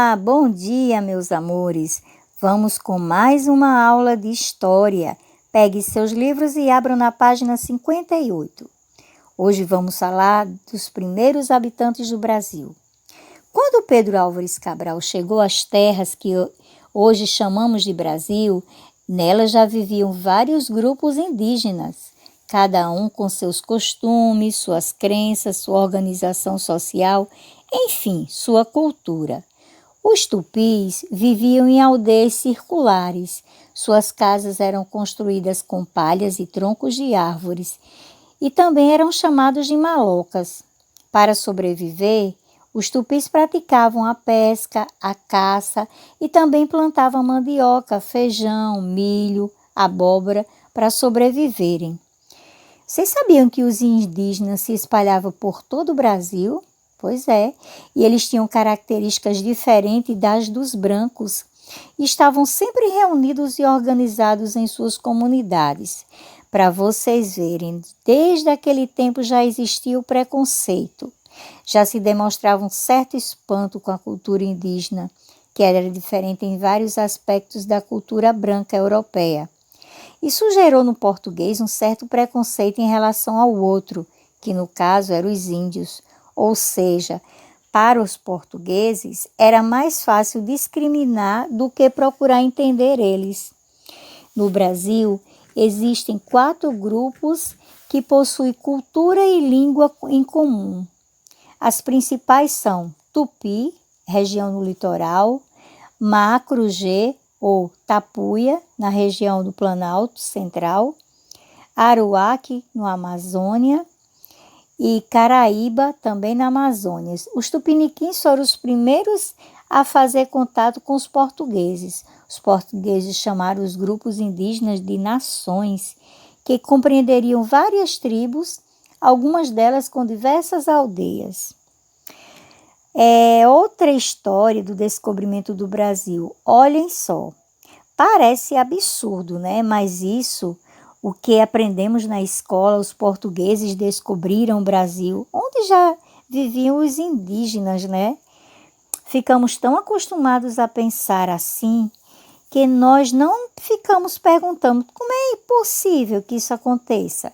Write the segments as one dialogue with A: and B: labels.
A: Olá, bom dia, meus amores. Vamos com mais uma aula de história. Pegue seus livros e abram na página 58. Hoje vamos falar dos primeiros habitantes do Brasil. Quando Pedro Álvares Cabral chegou às terras que hoje chamamos de Brasil, nelas já viviam vários grupos indígenas, cada um com seus costumes, suas crenças, sua organização social, enfim, sua cultura. Os tupis viviam em aldeias circulares. Suas casas eram construídas com palhas e troncos de árvores e também eram chamados de malocas. Para sobreviver, os tupis praticavam a pesca, a caça e também plantavam mandioca, feijão, milho, abóbora para sobreviverem. Vocês sabiam que os indígenas se espalhavam por todo o Brasil? Pois é, e eles tinham características diferentes das dos brancos e estavam sempre reunidos e organizados em suas comunidades. Para vocês verem, desde aquele tempo já existia o preconceito. Já se demonstrava um certo espanto com a cultura indígena, que era diferente em vários aspectos da cultura branca europeia. Isso gerou no português um certo preconceito em relação ao outro, que no caso eram os índios. Ou seja, para os portugueses era mais fácil discriminar do que procurar entender eles. No Brasil, existem 4 grupos que possuem cultura e língua em comum. As principais são Tupi, região do litoral, Macru-G ou Tapuia, na região do Planalto Central, Aruaque, no Amazônia, e Caraíba, também na Amazônia. Os tupiniquins foram os primeiros a fazer contato com os portugueses. Os portugueses chamaram os grupos indígenas de nações, que compreenderiam várias tribos, algumas delas com diversas aldeias. Outra história do descobrimento do Brasil. Olhem só, parece absurdo, né? Mas isso... O que aprendemos na escola, os portugueses descobriram o Brasil, onde já viviam os indígenas, né? Ficamos tão acostumados a pensar assim, que nós não ficamos perguntando como é possível que isso aconteça.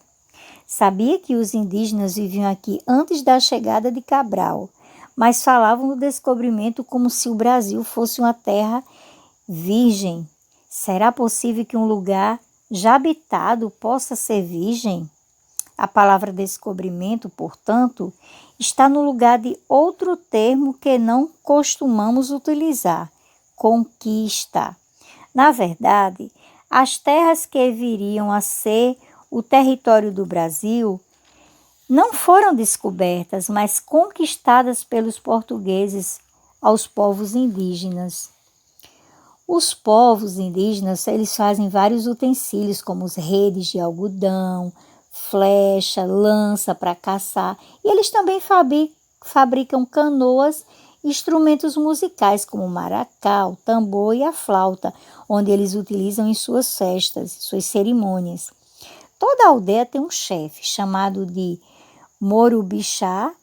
A: Sabia que os indígenas viviam aqui antes da chegada de Cabral, mas falavam do descobrimento como se o Brasil fosse uma terra virgem. Será possível que um lugar já habitado possa ser virgem? A palavra descobrimento, portanto, está no lugar de outro termo que não costumamos utilizar, conquista. Na verdade, as terras que viriam a ser o território do Brasil não foram descobertas, mas conquistadas pelos portugueses aos povos indígenas. Os povos indígenas, eles fazem vários utensílios, como as redes de algodão, flecha, lança para caçar. E eles também fabricam canoas e instrumentos musicais, como o maracá, o tambor e a flauta, onde eles utilizam em suas festas, suas cerimônias. Toda aldeia tem um chefe, chamado de morubixaba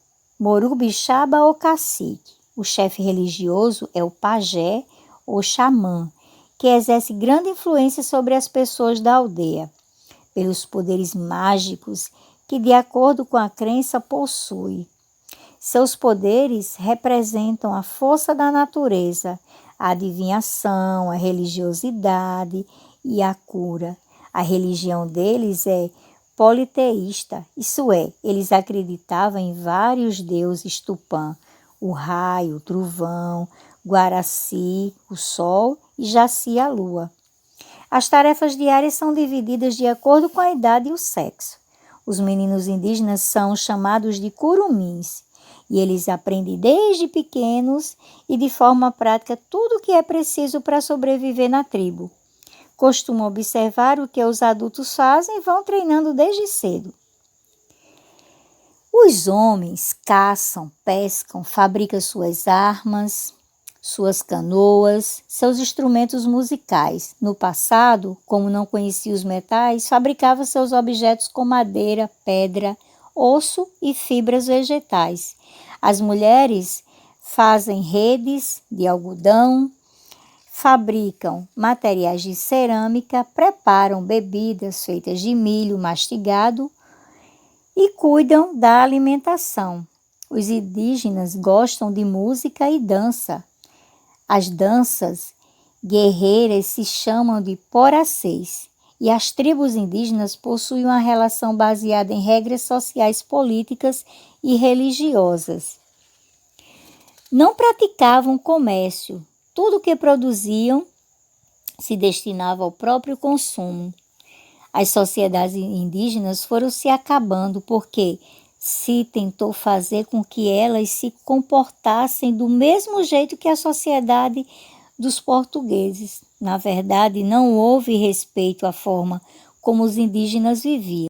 A: ou cacique. O chefe religioso é o pajé, ou xamã, que exerce grande influência sobre as pessoas da aldeia, pelos poderes mágicos que, de acordo com a crença, possui. Seus poderes representam a força da natureza, a adivinhação, a religiosidade e a cura. A religião deles é politeísta, isso é, eles acreditavam em vários deuses tupã, o raio, o trovão, Guaraci, o sol e Jaci, a lua. As tarefas diárias são divididas de acordo com a idade e o sexo. Os meninos indígenas são chamados de curumins e eles aprendem desde pequenos e de forma prática tudo o que é preciso para sobreviver na tribo. Costumam observar o que os adultos fazem e vão treinando desde cedo. Os homens caçam, pescam, fabricam suas armas, suas canoas, seus instrumentos musicais. No passado, como não conhecia os metais, fabricava seus objetos com madeira, pedra, osso e fibras vegetais. As mulheres fazem redes de algodão, fabricam materiais de cerâmica, preparam bebidas feitas de milho mastigado e cuidam da alimentação. Os indígenas gostam de música e dança. As danças guerreiras se chamam de poracês e as tribos indígenas possuem uma relação baseada em regras sociais, políticas e religiosas. Não praticavam comércio. Tudo o que produziam se destinava ao próprio consumo. As sociedades indígenas foram se acabando porque se tentou fazer com que elas se comportassem do mesmo jeito que a sociedade dos portugueses. Na verdade, não houve respeito à forma como os indígenas viviam.